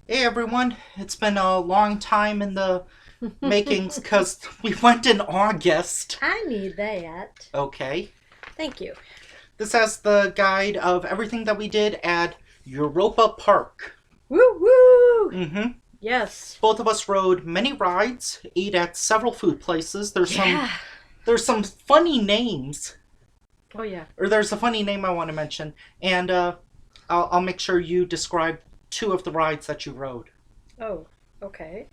Hey everyone, it's been a long time in the makings because we went in August. I need that. Okay. Thank you. This has the guide of everything that we did at Europa Park. Woo woo! Mm-hmm. Yes. Both of us rode many rides, ate at several food places. Yeah. There's some funny names, Oh yeah. or there's a funny name I want to mention, and I'll make sure you describe two of the rides that you rode. Oh, okay.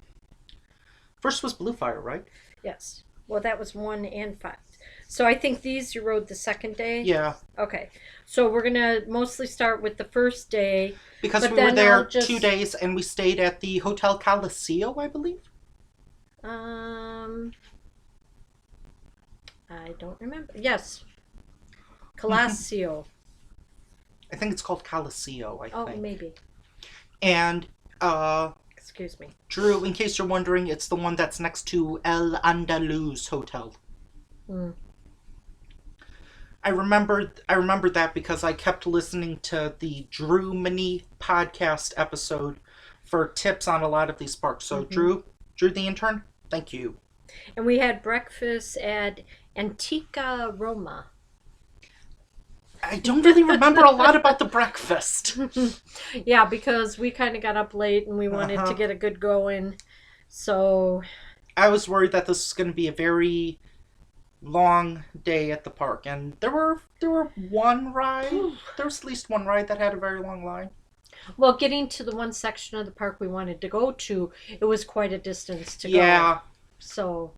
First was Blue Fire, right? Yes. Well, that was 1 and 5. So I think these you rode the second day. Yeah, Okay. So we're gonna mostly start with the first day, because but we were then I'll there 2 days just and we stayed at the Hotel Calisio, I believe. um I don't remember. Yes, Hmm. Calacio. I think it's called Calisio, I Oh, think. maybe. And Excuse me. Drew, in case you're wondering, it's the one that's next to El Andaluz Hotel. Hmm. I remembered that because I kept listening to the Drew Mini podcast episode for tips on a lot of these parks. So Mm-hmm. Drew the intern, thank you. And we had breakfast at Antica Roma. I don't really remember a lot about the breakfast. Yeah, because we kind of got up late and we wanted to Uh-huh. get a good going. So, I was worried that this was going to be a very long day at the park, and there were one ride. There was at least one ride that had a very long line. well, getting to the one section of the park we wanted to go to, it was quite a distance to go. Yeah. So,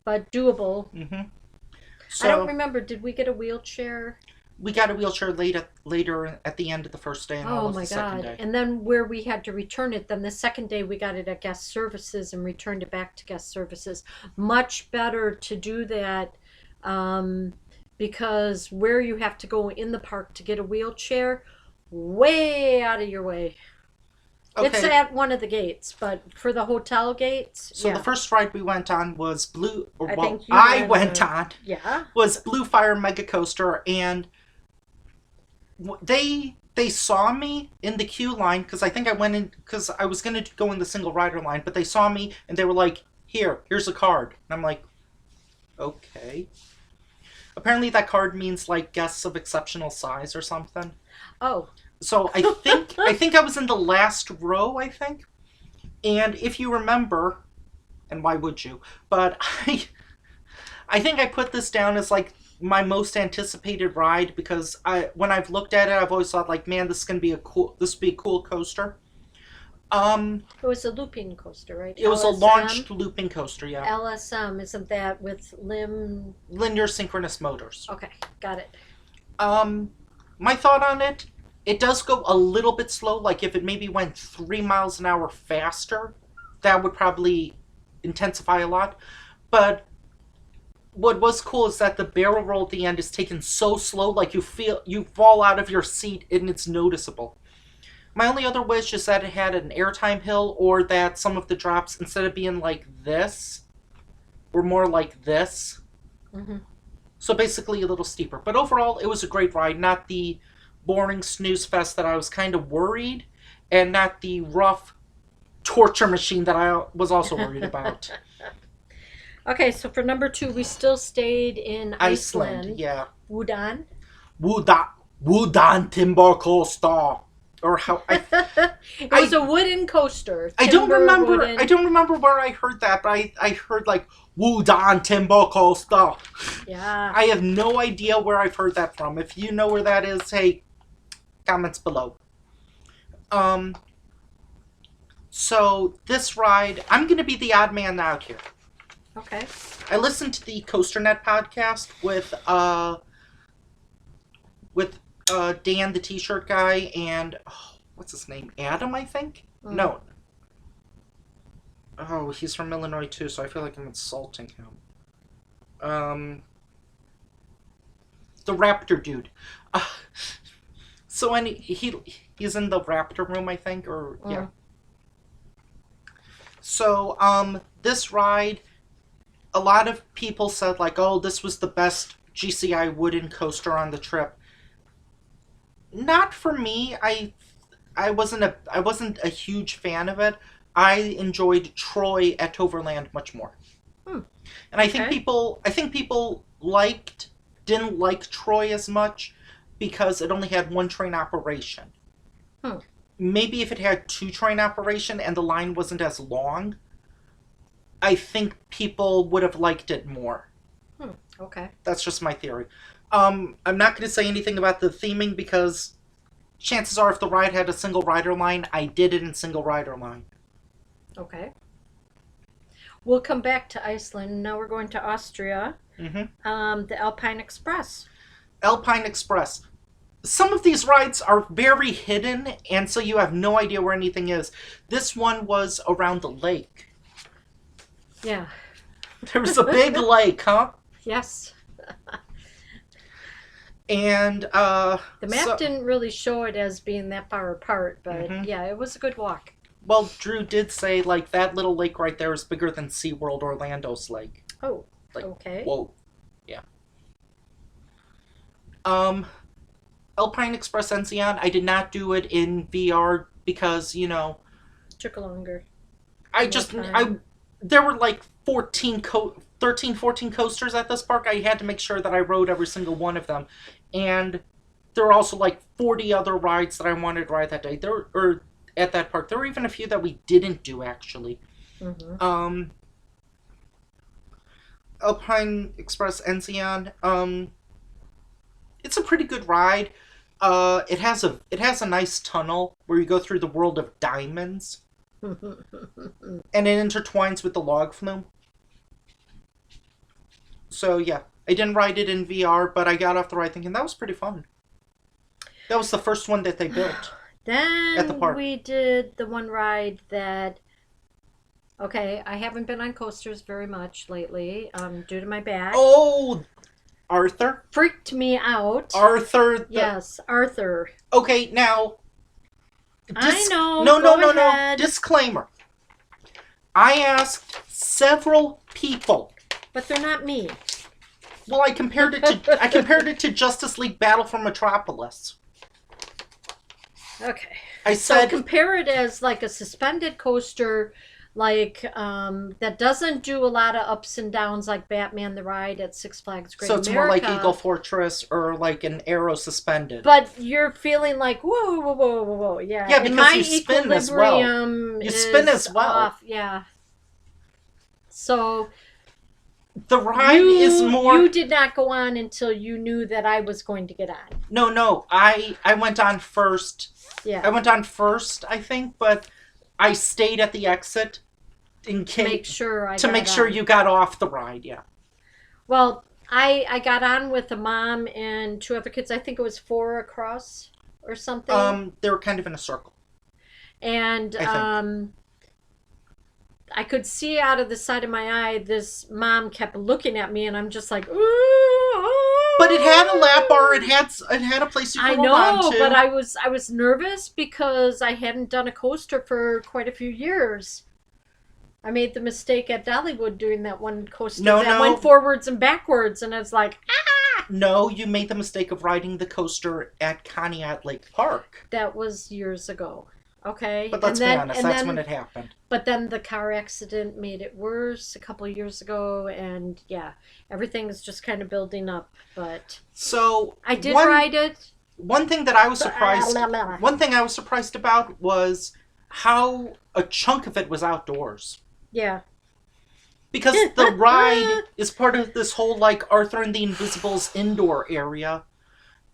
but doable. Mm-hmm. I don't So remember, did we get a wheelchair? we got a wheelchair later at the end of the first day and all Oh of the my second God. day. And then where we had to return it, then the second day we got it at guest services and returned it back to guest services. Much better to do that um, because where you have to go in the park to get a wheelchair, way out of your way. It's Okay. at one of the gates, but for the hotel gates, So the yeah. first ride we went on was Blue, or I well, think you I went went on. on Yeah. was Blue Fire Mega Coaster, and they saw me in the queue line because I think I went in because I was gonna go in the single rider line, but they saw me and they were like, here's a card," and I'm like, okay. Apparently that card means like guests of exceptional size or something. Oh. So I think I was in the last row, I think. And if you remember, and why would you? But I think I put this down as like my most anticipated ride because I when I've looked at it, I've always thought like, man, this would be a cool coaster. Um, It was a looping coaster, right? it was a LSM. launched looping coaster, yeah. LSM, isn't that with limb? Linear synchronous motors. Okay, got it. Um, my thought on it, it does go a little bit slow. Like if it maybe went 3 miles an hour faster, that would probably intensify a lot. But what was cool is that the barrel roll at the end is taken so slow, like you fall out of your seat and it's noticeable. My only other wish is that it had an airtime hill, or that some of the drops, instead of being like this, were more like this. Hmm. So basically a little steeper. But overall, it was a great ride. Not the boring snooze fest that I was kind of worried, and not the rough torture machine that I was also worried about. Okay, so for number 2, we still stayed in Iceland, Iceland. yeah. Wudan. Wudan Timber Coaster. Or how It was I a wooden coaster. I don't Timber remember. I wooden. don't remember where I heard that, but I heard like Wudan Timber Coaster. Yeah. I have no idea where I've heard that from. If you know where that is, hey, comments below. Um. So this ride, I'm gonna be the odd man out here. Okay. I listened to the CoasterNet podcast with Dan, the T-shirt guy, and what's his name? Adam, I think. Mm. No. Oh, he's from Illinois too, so I feel like I'm insulting him. Um, the Raptor dude. Uh, so he's in the Raptor room, I think, or yeah. Mm. So this ride, a lot of people said like, oh, this was the best GCI wooden coaster on the trip. Not for me. I wasn't a huge fan of it. I enjoyed Troy at Toverland much more. Hmm. And Okay. I think people didn't like Troy as much because it only had one train operation. Hmm. Maybe if it had two train operation and the line wasn't as long, I think people would have liked it more. Hmm. Okay. That's just my theory. I'm not going to say anything about the theming because chances are if the ride had a single rider line, I did it in single rider line. Okay. We'll come back to Iceland. Now we're going to Austria. Hmm. The Alpine Express. Alpine Express. Some of these rides are very hidden, and so you have no idea where anything is. This one was around the lake. Yeah. There was a big lake, huh? Yes. And The map didn't really show it as being that far apart, but mhm. yeah, it was a good walk. Well, Drew did say like that little lake right there is bigger than SeaWorld Orlando's lake. Oh, Like, okay. whoa, yeah. Um, Alpine Express Enzian. I did not do it in VR because Took longer. I More just I time. there were like 13, 14 coasters at this park. I had to make sure that I rode every single one of them, and there were also like 40 other rides that I wanted to ride that day. There or at that park. There were even a few that we didn't do actually. Mm-hmm. Um, Alpine Express Enzian. It's a pretty good ride. It has a nice tunnel where you go through the world of diamonds, and it intertwines with the log flume. So yeah, I didn't ride it in VR, but I got off the ride thinking that was pretty fun. That was the first one that they built at the Then park. we did the one ride that, okay, I haven't been on coasters very much lately, due to my back. Oh, Arthur, Freaked me out. Arthur. Yes, Arthur. Okay, now I know, no, no, go no, no. ahead. Disclaimer. I asked several people. But they're not me. Well, I compared it to Justice League Battle for Metropolis. Okay. I So said compare it as like a suspended coaster, like that doesn't do a lot of ups and downs like Batman the Ride at Six Flags Great so. It's more America. like Eagle Fortress or like an arrow suspended. But you're feeling like whoa, whoa, whoa, whoa, whoa, yeah. Yeah, And because my you spin as well. equilibrium You spin is as well. off, yeah. So The ride is more. you did not go on until you knew that I was going to get on. No. I went on first. Yeah. I went on first, I think, but I stayed at the exit in To make case sure I to got make sure on. you got off the ride. Yeah. Well, I got on with a mom and two other kids. I think it was four across or something. They were kind of in a circle. And I think. I could see out of the side of my eye this mom kept looking at me, and I'm just like, ooh. But it had a lap bar. It had a place you could I hold on know, to. but I was nervous because I hadn't done a coaster for quite a few years. I made the mistake at Dollywood doing that one coaster that went forwards and backwards, and I was like, ah! No, you made the mistake of riding the coaster at Conneaut Lake Park. That was years ago. Okay. But let's be honest, that's when it happened. But then the car accident made it worse a couple of years ago, and yeah, everything is just kind of building up. But So I did ride it. One thing I was surprised about was how a chunk of it was outdoors. Yeah. Because the ride is part of this whole like Arthur and the Invisibles indoor area,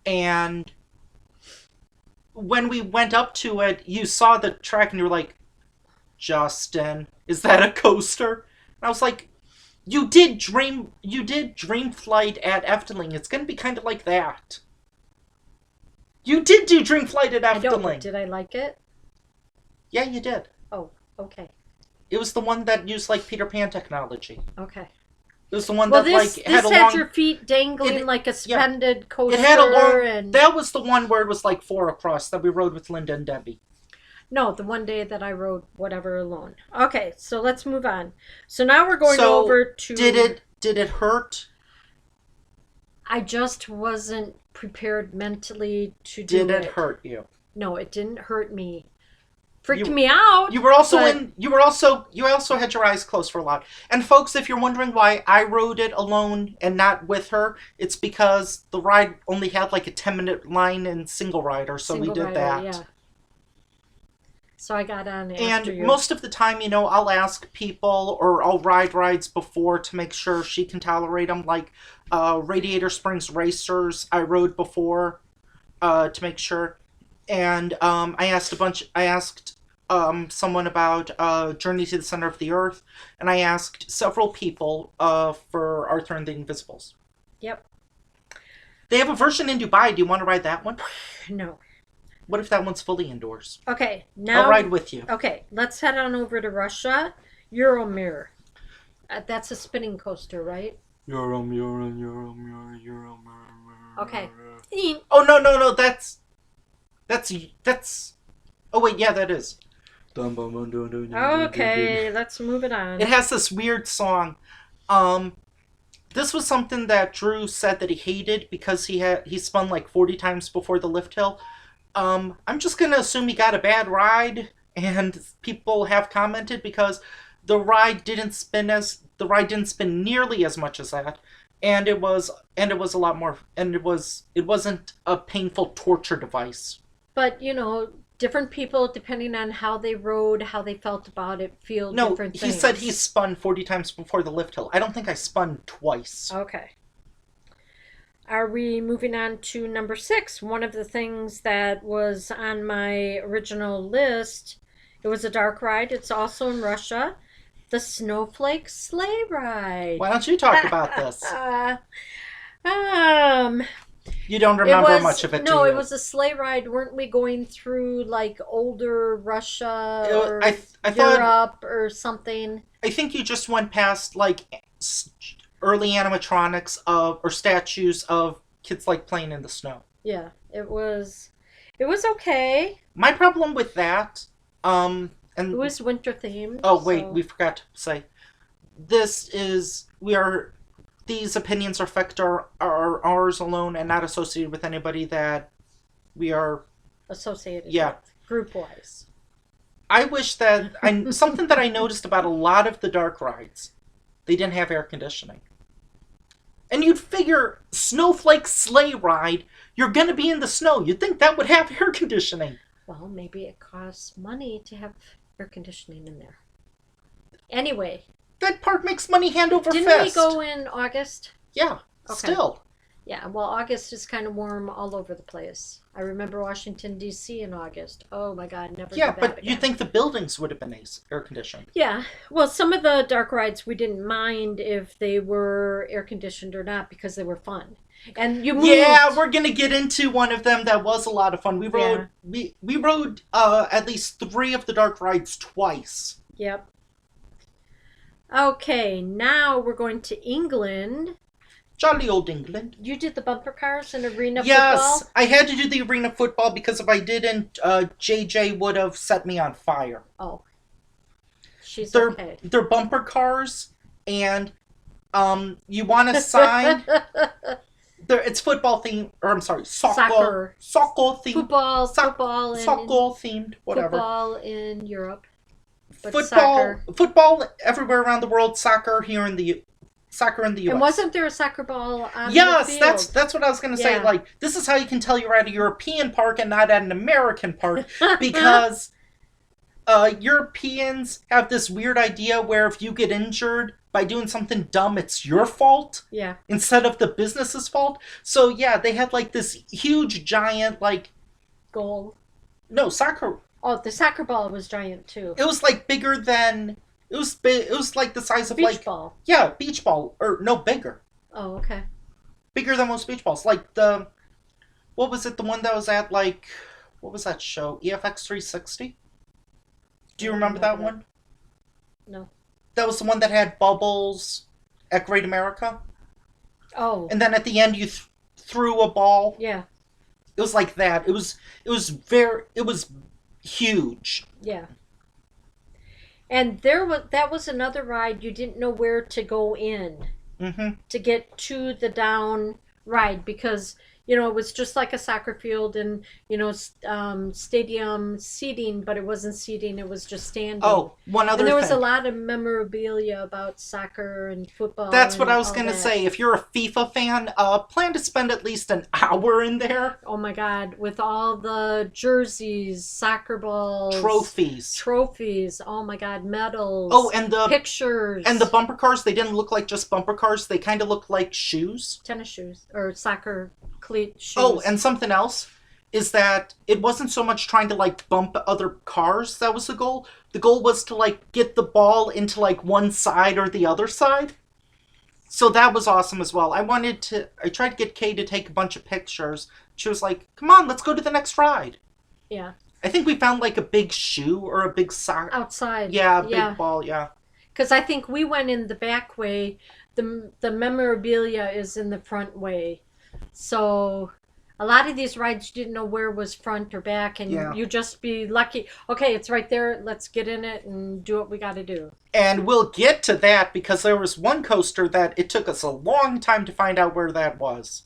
and when we went up to it, you saw the track and you were like, Justin, is that a coaster? And I was like, you did Dream Flight at Efteling. It's gonna be kind of like that. You did do Dream Flight at I don't, Efteling. but did I like it? Yeah, you did. Oh, okay. It was the one that used like Peter Pan technology. Okay. It was the one Well, that this had a had long. your feet dangling like a suspended coaster. It had a long. And That was the one where it was like 4 across that we rode with Linda and Debbie. no, the one day that I rode whatever alone. Okay, so let's move on. So now we're going over to. Did it hurt? I just wasn't prepared mentally to do it. Did it hurt you? No, it didn't hurt me. Freaked You me out. you were also but in. You also had your eyes closed for a lot. And folks, if you're wondering why I rode it alone and not with her, it's because the ride only had like a 10-minute line in single rider, so we single did rider, that. yeah. So I got on after And you. most of the time, I'll ask people or I'll ride rides before to make sure she can tolerate them. Like Radiator Springs Racers, I rode before to make sure. And I asked someone about Journey to the Center of the Earth, and I asked several people for Arthur and the Invisibles. Yep. They have a version in Dubai. Do you want to ride that one? No. What if that one's fully indoors? Okay, I'll now. ride with you. Okay, let's head on over to Russia. Euromir. That's a spinning coaster, right? Okay. Oh no, that's. Oh wait, yeah, that is. Okay, let's move it on. It has this weird song. This was something that Drew said that he hated because he spun like 40 times before the lift hill. I'm just gonna assume he got a bad ride, and people have commented because the ride didn't spin nearly as much as that, and it was a lot more, and it wasn't a painful torture device. But, different people, depending on how they rode, how they felt about it, feel No, different he things. said he spun 40 times before the lift hill. I don't think I spun twice. Okay. Are we moving on to number 6? One of the things that was on my original list, it was a dark ride. It's also in Russia. The Snowflake Sleigh Ride. Why don't you talk about this? um, You don't remember much of it, no, do you? it was a sleigh ride. Weren't we going through like older Russia or I thought Europe or something? I think you just went past like early animatronics or statues of kids like playing in the snow. Yeah, it was okay. My problem with that, and It was winter themed. oh wait, so- we forgot to say, these opinions are ours alone and not associated with anybody that we are. associated Yeah. with group wise. I wish that something that I noticed about a lot of the dark rides, they didn't have air conditioning. And you'd figure Snowflake Sleigh Ride, you're gonna be in the snow. You'd think that would have air conditioning. Well, maybe it costs money to have air conditioning in there. Anyway, That park makes money hand over didn't fist. we go in August? Yeah, Okay. still. Yeah, well, August is kind of warm all over the place. I remember Washington, D.C. in August. Oh my God, never Yeah, do that but again. you'd think the buildings would have been air conditioned. Yeah, well, some of the dark rides we didn't mind if they were air conditioned or not because they were fun. And you moved. Yeah, we're gonna get into one of them that was a lot of fun. We rode we rode at least 3 of the dark rides twice. Yep. Okay, now we're going to England. Jolly old England. You did the bumper cars and arena Yes, football? I had to do the arena football because if I didn't, JJ would have set me on fire. Oh. She's They're okay. they're bumper cars, and you want to sign. It's football themed, or I'm sorry, soccer themed, Football, Soc- football, soccer themed, whatever. football in Europe. But soccer. Football everywhere around the world. Soccer in the U.S. And wasn't there a soccer ball on the Yes, field? that's what I was gonna say. Yeah. Like, this is how you can tell you're at a European park and not at an American park because Europeans have this weird idea where if you get injured by doing something dumb, it's your fault Yeah. instead of the business's fault. So yeah, they had like this huge giant Goal. no soccer. Oh, the soccer ball was giant too. It was like bigger than it was. It was like the size of Beach ball. yeah, beach ball or no bigger. Oh, okay. Bigger than most beach balls. Like what was it? The one that was at what was that show? EFX 360. Do you I don't remember that remember one? No. That was the one that had bubbles at Great America, Oh. and then at the end you threw a ball. Yeah. It was like that. It was huge. Yeah. And that was another ride you didn't know where to go in Mm-hmm. to get to the down ride because it was just like a soccer field and, stadium seating, but it wasn't seating, it was just standing. Oh, one And other there was a thing. lot of memorabilia about soccer and football That's what I and was all going to that. say. If you're a FIFA fan, plan to spend at least an hour in there. Oh my God, with all the jerseys, soccer balls, Trophies. trophies, oh my God, Oh, medals, and the pictures, bumper cars, they didn't look like just bumper cars. They kind of looked like shoes. tennis shoes, or soccer cleat Oh, shoes. and something else is that it wasn't so much trying to like bump other cars that was the goal. The goal was to like get the ball into like one side or the other side. So that was awesome as well. I tried to get Kay to take a bunch of pictures. She was like, "Come on, let's go to the next ride." Yeah, I think we found like a big shoe or a big sock. outside. Yeah, a big Yeah, ball, yeah. because I think we went in the back way. The memorabilia is in the front way. So a lot of these rides you didn't know where was front or back, and Yeah. you just be lucky. Okay, it's right there. Let's get in it and do what we got to do. And we'll get to that because there was one coaster that it took us a long time to find out where that was.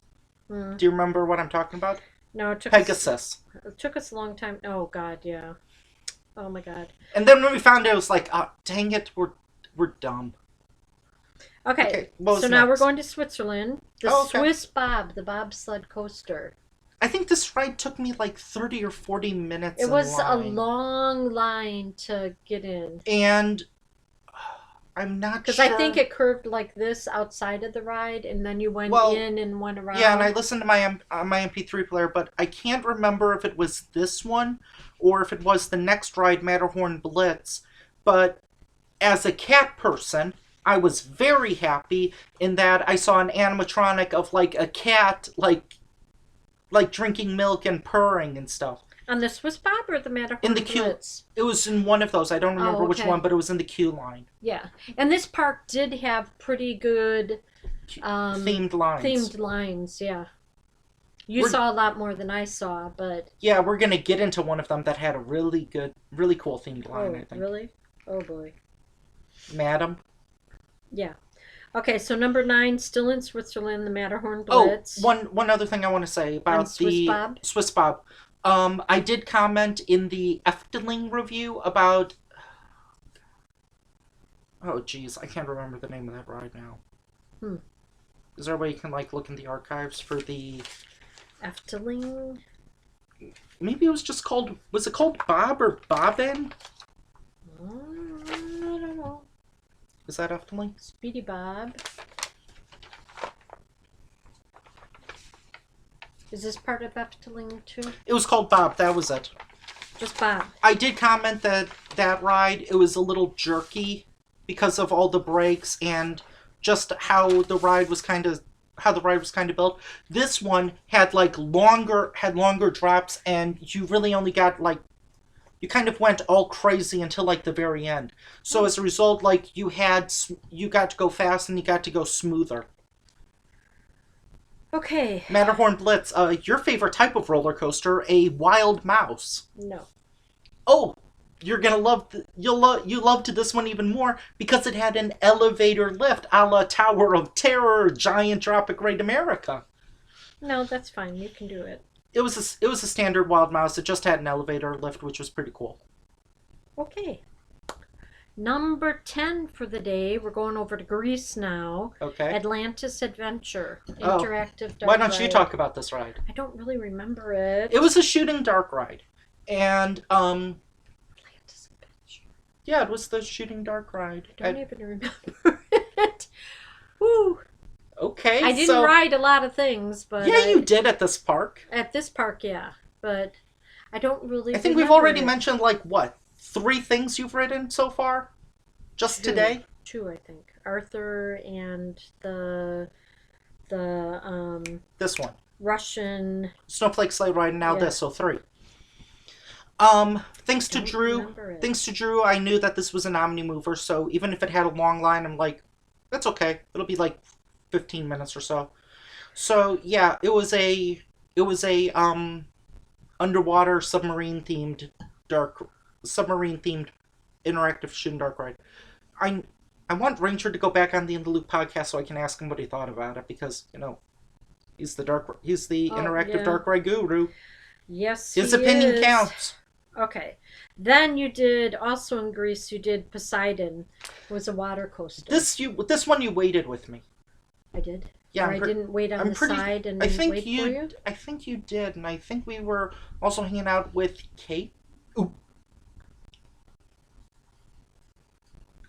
Hmm. Do you remember what I'm talking about? No, it took us. Pegasus. It took us a long time. Oh God, yeah. Oh my God. And then when we found it, it was like, oh, dang it, we're dumb. Okay, Okay, what was so now we're next? going to Switzerland. The Oh, okay. Swiss Bob, the bobsled coaster. I think this ride took me like 30 or 40 minutes It in was a line. long line to get in. And I'm not Because sure. I think it curved like this outside of the ride, and then you went Well, in and went around. yeah, and I listened to my MP3 player, but I can't remember if it was this one or if it was the next ride, Matterhorn Blitz. But as a cat person, I was very happy in that I saw an animatronic of like a cat, like drinking milk and purring and stuff. On the Swiss Bob or the Matterhorn In the queue, Blitz? it was in one of those. I don't remember Oh, which okay. one, but it was in the queue line. Yeah. And this park did have pretty good Themed lines. themed lines, yeah. You We're- saw a lot more than I saw, but Yeah, we're gonna get into one of them that had a really good, really cool themed line. I think. really? Oh boy. Madam. Yeah. Okay, so number 9, still in Switzerland, the Matterhorn Oh, Blitz. one other thing I want to say about On Swiss the Bob? Swiss Bob. I did comment in the Efteling review about. Oh, geez, I can't remember the name of that ride now. Hmm. Is there a way you can like look in the archives for the? Efteling? Maybe it was just called. Was it called Bob or Bobbin? I don't know. Is that Efteling? Speedy Bob. Is this part of Efteling too? It was called Bob. That was it. Just Bob. I did comment that that ride it was a little jerky because of all the breaks and just how the ride was kind of built. This one had like longer drops and you really only got like you kind of went all crazy until like the very end. So as a result like you got to go fast and you got to go smoother. Okay. Matterhorn Blitz, your favorite type of roller coaster, a wild mouse. No. Oh, you're gonna love you loved this one even more because it had an elevator lift a la Tower of Terror, Giant Drop at Great America. No, that's fine. You can do it. It was a standard wild mouse. It just had an elevator lift, which was pretty cool. Okay. Number 10 for the day. We're going over to Greece now. Okay. Atlantis Adventure. Oh. Interactive dark Why don't you ride. talk about this ride? I don't really remember it. It was a shooting dark ride, and Atlantis Adventure. yeah, it was the shooting dark ride. I don't even remember it. Woo. Okay. I didn't so, ride a lot of things, but Yeah, you did at this park. at this park, yeah. But I don't really I think we've remember already it. mentioned like what 3 things you've ridden so far, just Two. today. 2, I think. Arthur and the This one. Russian. Snowflake sleigh ride and now Yeah. this, so 3. Thanks to Don't Drew. remember it. Thanks to Drew, I knew that this was an Omni mover, so even if it had a long line, I'm like, that's okay. It'll be like 15 minutes or so. So yeah, it was a underwater submarine themed interactive shooting dark ride. I want Ranger to go back on the In the Loop podcast so I can ask him what he thought about it because He's the Oh, interactive yeah. dark ride guru. Yes, His he opinion is. counts. Okay. Then you did, also in Greece, you did Poseidon. It was a water coaster. This one you waited with me. I did. Yeah, Or I didn't wait on I'm the pretty. side I and think wait for you? I think you did, and I think we were also hanging out with Kate. Ooh.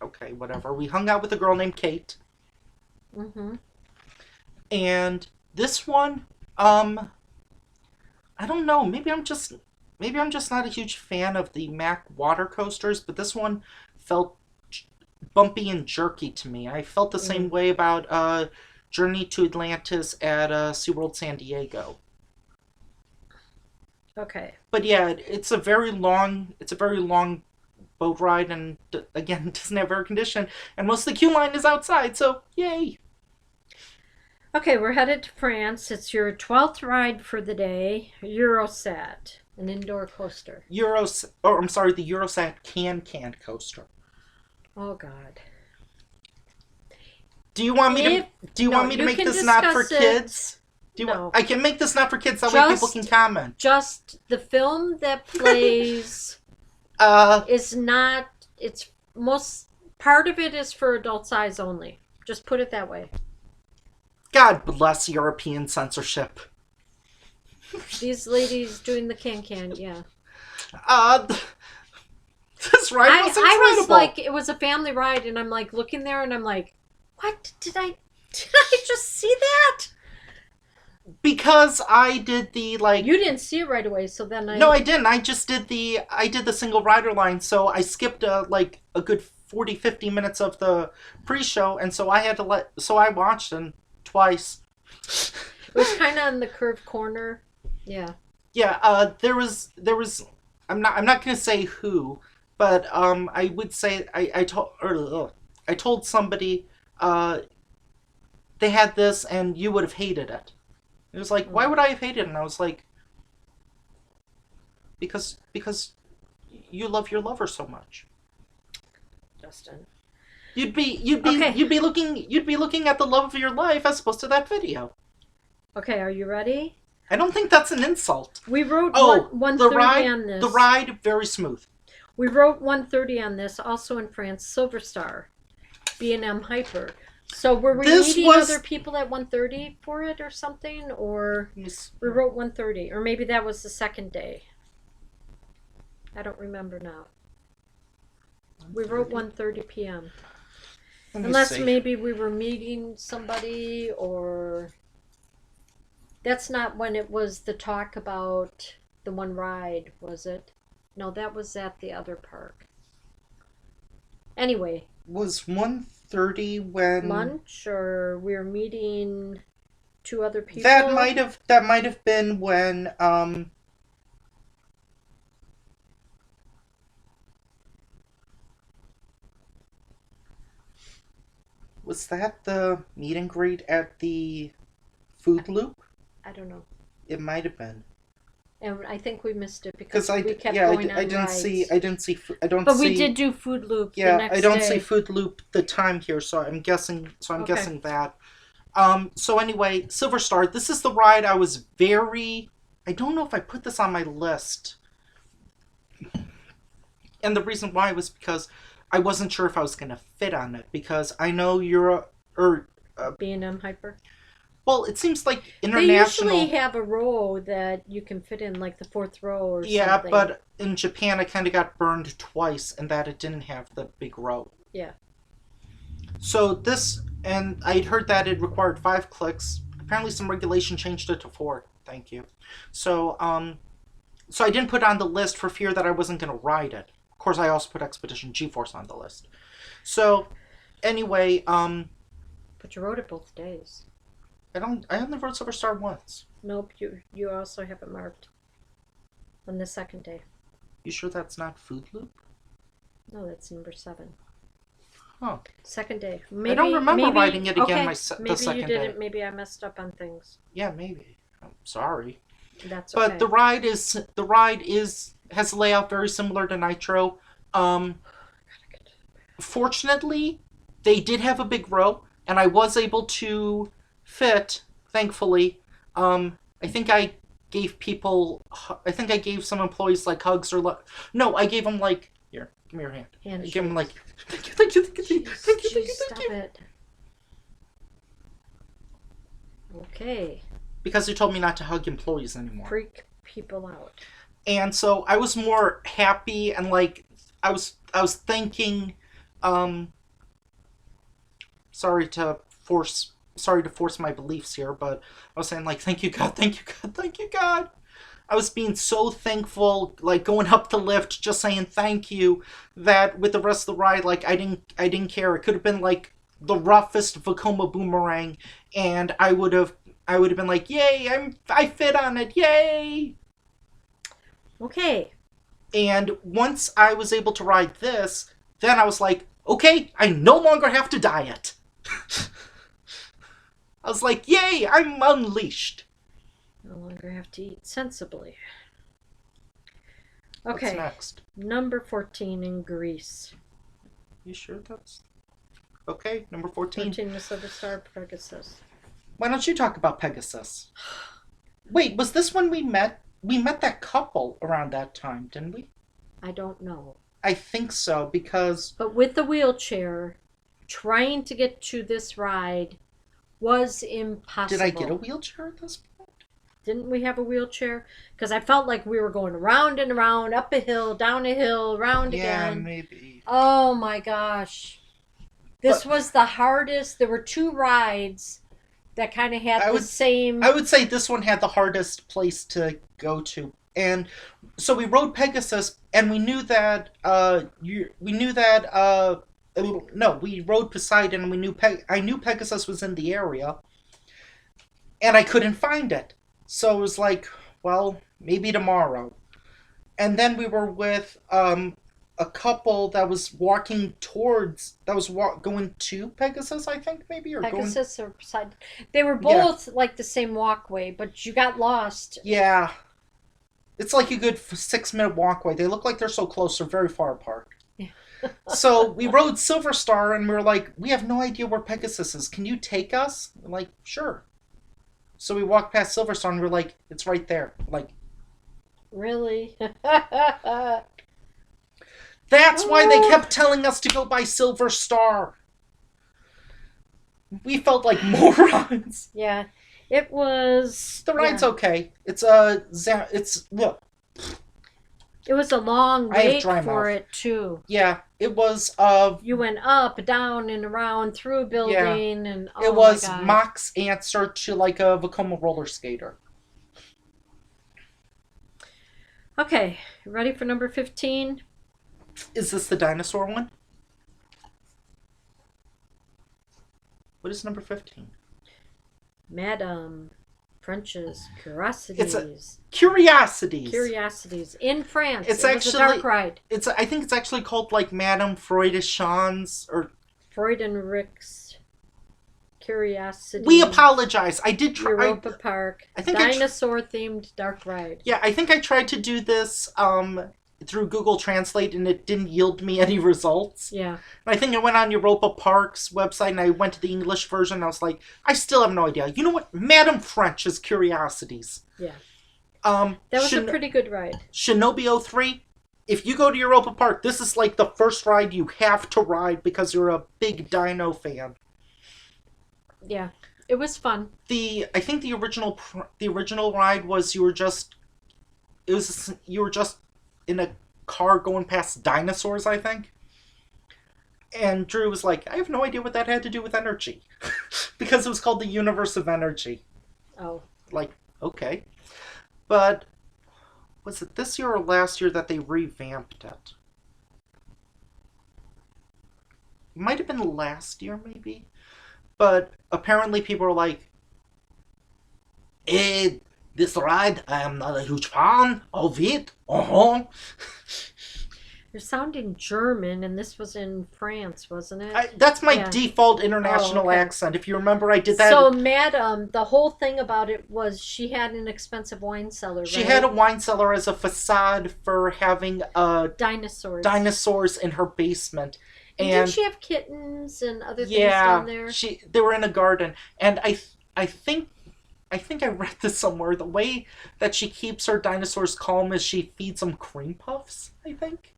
Okay, whatever. We hung out with a girl named Kate, Mm-hmm. and this one, I don't know. Maybe I'm just not a huge fan of the Mac water coasters, but this one felt bumpy and jerky to me. I felt the same Mm. way about Journey to Atlantis at SeaWorld San Diego. Okay. But yeah, it's a very long boat ride, and again, doesn't have air conditioning, and most of the queue line is outside. So yay! Okay, we're headed to France. It's your 12th ride for the day. Eurosat, an indoor coaster. I'm sorry, the Eurosat Can coaster. Oh, God. Do you want me If to? Do you no, want me to you make can this not for discuss it. kids? Do you No. want? I can make this not for kids. That way people can comment. Just the film that plays is not. It's most part of it is for adult size only. Just put it that way. God bless European censorship. These ladies doing the can, yeah. Uh, this ride was incredible. I was like, it was a family ride, and I'm like looking there, and I'm like, what did I just see that? Because I did the like. You didn't see it right away, so then No, I didn't. I just did the single rider line, so I skipped like a good 40, 50 minutes of the pre-show, and so I watched them twice. It was kind of on the curved corner. Yeah. Yeah, there was I'm not going to say who, but I would say I told somebody they had this and you would have hated it. It was like, why would I have hated it? And I was like, because you love your lover so much. Justin. Okay. you'd be looking at the love of your life as opposed to that video. Okay, are you ready? I don't think that's an insult. We wrote 130 on this. The ride, very smooth. We wrote 130 on this, also in France, Silver Star, B&M Hyper. So were we meeting other people at 130 for it or something? Or we wrote 130. Or maybe that was the second day. I don't remember now. We wrote 1:30 p.m. Unless maybe we were meeting somebody, or that's not when it was the talk about the one ride, was it? No, that was at the other park. Anyway. Was 1:30 when lunch, or we were meeting two other people? That might have been when was that the meet and greet at the food loop? I don't know. It might have been. And I think we missed it because we kept yeah, going on rides. But we did do Food Loop. Yeah, the next I don't day. see Food Loop the time here, so I'm guessing. So I'm guessing that. So anyway, Silver Star. This is the ride I was very. I don't know if I put this on my list. And the reason why was because I wasn't sure if I was going to fit on it, because I know B&M Hyper. Well, it seems like international. They usually have a row that you can fit in, like the fourth row or something. Yeah, but in Japan, I kind of got burned twice in that it didn't have the big row. Yeah. So this, and I'd heard that it required 5 clicks. Apparently, some regulation changed it to 4. Thank you. So I didn't put it on the list for fear that I wasn't going to ride it. Of course, I also put Expedition GeForce on the list. So, anyway, But you rode it both days. I only rode Silver Star once. Nope, you also have it marked on the second day. You sure that's not Food Loop? No, that's number 7. Huh. Second day. Maybe, I don't remember riding it again the second maybe you didn't. day. Maybe I messed up on things. Yeah, maybe. I'm sorry. That's okay. But the ride has a layout very similar to Nitro. Fortunately, they did have a big row, and I was able to fit, thankfully, I think I gave people. I think I gave some employees like hugs or no, I gave them like here. Give me your hand. I gave them like thank you, thank you, thank you, thank you, Jeez, thank you, jeez, thank you, stop thank you. it. Okay. Because they told me not to hug employees anymore. Freak people out. And so I was more happy and like I was thinking sorry to force my beliefs here, but I was saying like thank you God, thank you God, thank you God. I was being so thankful, like going up the lift, just saying thank you, that with the rest of the ride, like I didn't care. It could have been like the roughest Vekoma boomerang, and I would have been like, yay, I fit on it, yay. Okay. And once I was able to ride this, then I was like, okay, I no longer have to diet. I was like, yay, I'm unleashed. No longer have to eat sensibly. What's Okay. next? Number 14 in Greece. You sure that's okay? Number 14. 14 the Silver Star Pegasus. Why don't you talk about Pegasus? Wait, was this when we met? We met that couple around that time, didn't we? I don't know. I think so, because But with the wheelchair, trying to get to this ride was impossible. did I get a wheelchair at this point? Didn't we have a wheelchair? Because I felt like we were going around and around, up a hill, down a hill, round Yeah, again. maybe. Oh my gosh. This was the hardest. There were two rides that kind of had the same. I would say this one had the hardest place to go to. And so we rode Pegasus, and we knew that no, we rode Poseidon, and we knew I knew Pegasus was in the area, and I couldn't find it. So it was like, well, maybe tomorrow. And then we were with a couple that was walking towards going to Pegasus, I think, maybe, or Pegasus or Poseidon. They were both like the same walkway, but you got lost. Yeah. It's like a good 6-minute walkway. They look like they're so close, they're very far apart. Yeah. So we rode Silver Star, and we were like, we have no idea where Pegasus is. Can you take us? We're like, sure. So we walked past Silver Star, and we're like, it's right there. Like, really? that's why they kept telling us to go by Silver Star. We felt like morons. Yeah. It was. The ride's okay. It was a long I have wait dry for mouth. it too. Yeah, it was. You went up, down, and around through a building, and it was Mach's answer to like a Vekoma roller skater. Okay, ready for number 15? Is this the dinosaur one? What is number 15? Madame French's Curiosities. Curiosities. Curiosities in France. It's it actually was a dark ride. I think it's actually called like Madame Freudischan's or Freudenrich's Curiosities. We apologize. I did try. Europa Park. I think dinosaur themed dark ride. Yeah, I think I tried to do this through Google Translate, and it didn't yield me any results. Yeah. And I think I went on Europa Park's website, and I went to the English version, and I was like, I still have no idea. You know what? Madame French's Curiosities. Yeah. That was a pretty good ride. Shinobi 03. If you go to Europa Park, this is like the first ride you have to ride because you're a big dino fan. Yeah, it was fun. I think the original ride was you were just in a car going past dinosaurs, I think. And Drew was like, I have no idea what that had to do with energy. Because it was called the Universe of Energy. Oh. Like, okay. But was it this year or last year that they revamped it? It might have been last year, maybe. But apparently people are like, this ride, I am not a huge fan of it. You're sounding German, and this was in France, wasn't it? That's my default international accent. If you remember, I did that. So, Madame, the whole thing about it was she had an expensive wine cellar, right? She had a wine cellar as a facade for having dinosaurs in her basement. And didn't she have kittens and other things down there? They were in a garden. And I think I think I read this somewhere. The way that she keeps her dinosaurs calm is she feeds them cream puffs, I think.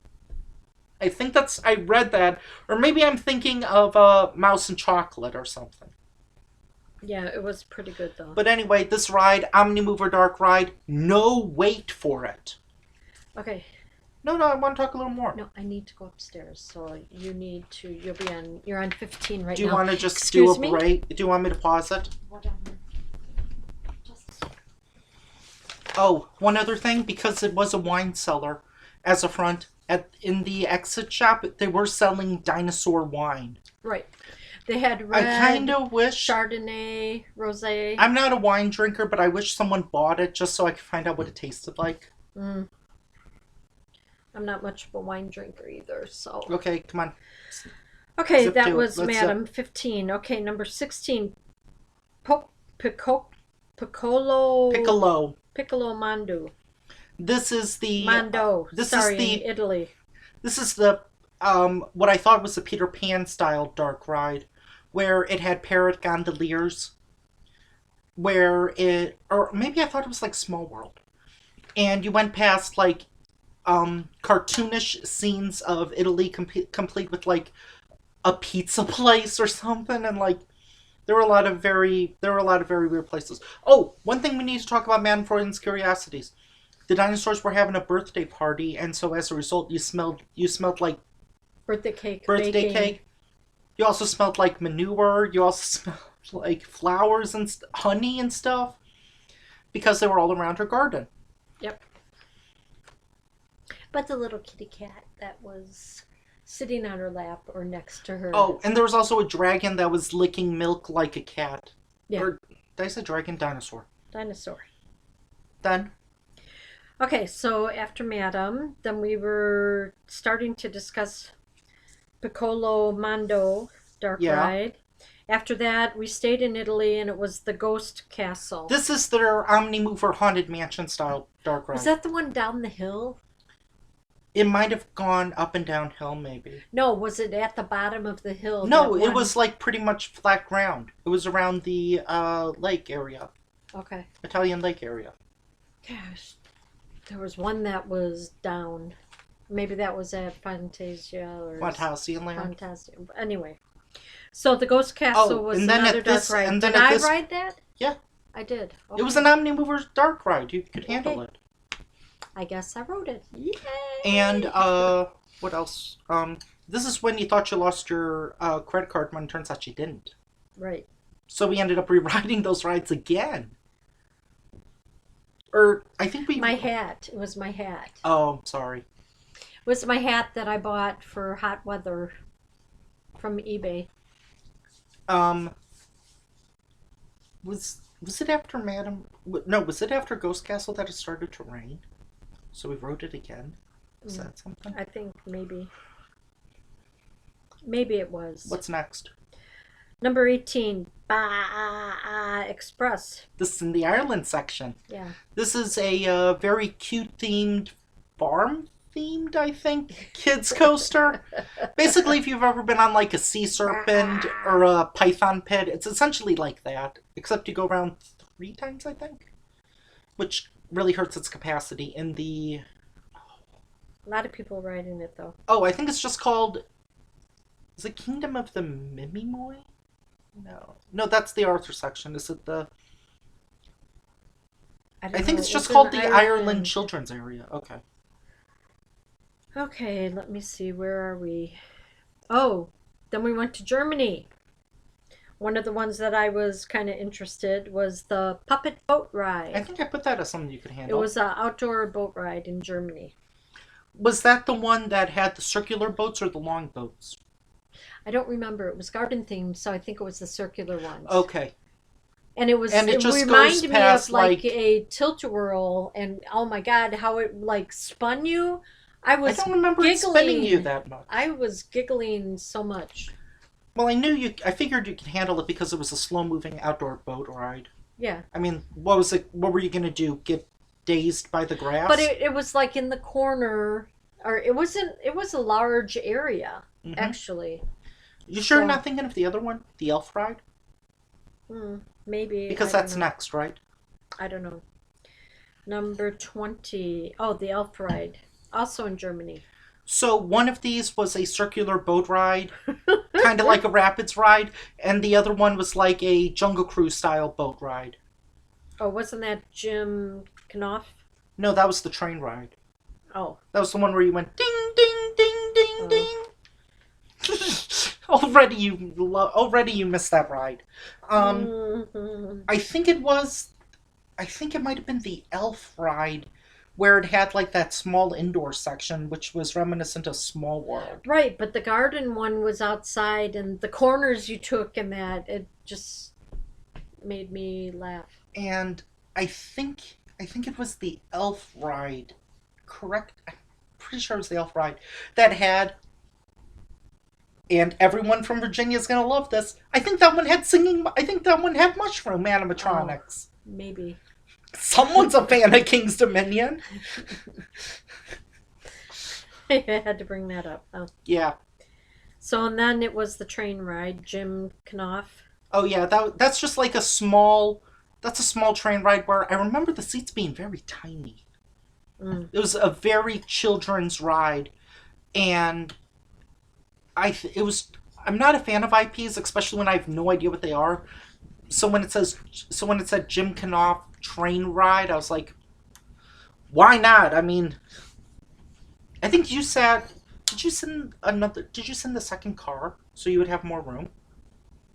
I read that. Or maybe I'm thinking of Mouse and Chocolate or something. Yeah, it was pretty good though. But anyway, this ride, Omnimover Dark Ride, no wait for it. Okay. No, I want to talk a little more. No, I need to go upstairs. So you're on 15 right now. Do you want to just Excuse do me? a break? Do you want me to pause it? Whatever. Just Oh, one other thing, because it was a wine cellar as a front, in the exit shop, they were selling dinosaur wine. right. They had red, I kind of wish... Chardonnay, rosé. I'm not a wine drinker, but I wish someone bought it just so I could find out what it tasted like. I'm not much of a wine drinker either, so. Okay, come on. Okay, Zip that to it. was Let's Madam 15. Okay, number 16. Piccolo. Piccolo Mando. This is the... Mando. this Sorry, is the... in Italy. This is the... what I thought was the Peter Pan style dark ride, where it had parrot gondoliers, where it... Or maybe I thought it was like Small World. And you went past, like, cartoonish scenes of Italy complete with, like, a pizza place or something, and, like, there were a lot of very weird places. Oh, one thing we need to talk about, Madame Freuden's Curiosities. The dinosaurs were having a birthday party, and so as a result, you smelled like Birthday cake. birthday baking. cake. You also smelled like manure. You also smelled like flowers and honey and stuff, because they were all around her garden. Yep. But the little kitty cat that was sitting on her lap or next to her. Oh, and there was also a dragon that was licking milk like a cat. Yeah. Or did I say dragon? Dinosaur. Dinosaur. Done. Okay, so after Madam, then we were starting to discuss Piccolo Mando Dark Yeah. Ride. After that, we stayed in Italy, and it was the Ghost Castle. This is their Omnimover Haunted Mansion style dark ride. Was that the one down the hill? It might have gone up and downhill, maybe. No, was it at the bottom of the hill? No, that it one- was like pretty much flat ground. It was around the lake area, Okay. Italian lake area. Gosh, there was one that was down. Maybe that was at Fantasia or Fantasian Land. Fantasia. Anyway, so the Ghost Castle was and then another at this- dark ride. and then Did at I this- ride that? Yeah. I did. It was Okay. an Omnimover dark ride. You could handle Okay. it. I guess I wrote it. Yay! And what else? This is when you thought you lost your credit card, when it turns out you didn't. Right. So we ended up rewriting those rides again. Or I think we. My hat. It was my hat. Oh, sorry. It was my hat that I bought for hot weather from eBay. Was it after Madam? No, was it after Ghost Castle that it started to rain? So we wrote it again. Is that something? I think maybe. Maybe it was. What's next? Number 18, Ba Express. This is in the Ireland section. Yeah. This is a very cute themed, farm themed, I think, kids coaster. Basically, if you've ever been on like a sea serpent or a python pit, it's essentially like that, except you go around 3 times, I think, which really hurts its capacity. In the A lot of people riding it though. I think it's just called. Is it Kingdom of the Mimimoy? No, that's the Arthur section. Is it the? I think know. it's just in called the Ireland Children's Area. Okay. Okay, let me see. Where are we? Oh, then we went to Germany. One of the ones that I was kind of interested was the puppet boat ride. I think I put that as something you could handle. It was an outdoor boat ride in Germany. Was that the one that had the circular boats or the long boats? I don't remember. It was garden themed, so I think it was the circular ones. Okay. And it was. And it It just reminded goes me past, of like like- a tilt-a-whirl, and oh my god, how it like spun you. I I was don't remember it spinning you that much. I was giggling so much. Well, I figured you could handle it because it was a slow-moving outdoor boat ride. Yeah. I mean, what was it? What were you gonna do? Get dazed by the grass? But it was like in the corner, or it wasn't. It was a large area actually. You sure so- you're not thinking of the other one, the elf ride? Maybe Maybe, Because I don't that's know. next, right? I don't know. Number 20. Oh, the Elf Ride. Also in Germany. So one of these was a circular boat ride, kind of like a rapids ride, and the other one was like a Jungle Cruise style boat ride. Oh, wasn't that Jim Knopf? No, that was the train ride. Oh, That was the one where you went ding ding ding ding oh. ding. Already you missed that ride. Um, Hmm. I think it was. I think it might have been the Elf ride, where it had like that small indoor section, which was reminiscent of Small World. Right, but the garden one was outside, and the corners you took in that, it just made me laugh. And I think it was the Elf ride. Correct. I'm pretty sure it was the Elf ride that had. And everyone from Virginia is gonna love this. I think that one had singing. I think that one had mushroom Oh, animatronics. maybe. Someone's a fan of King's Dominion. I had to bring that up. Oh. Yeah. So, and then it was the train ride, Jim Knopf. Oh yeah. That's just like a small. That's a small train ride where I remember the seats being very tiny. Mm. It was a very children's ride, and it was. I'm not a fan of IPs, especially when I have no idea what they are. So when it said Jim Knopf train ride, I was like, why not? I mean, I think you said. Did you send another? Did you send the second car so you would have more room?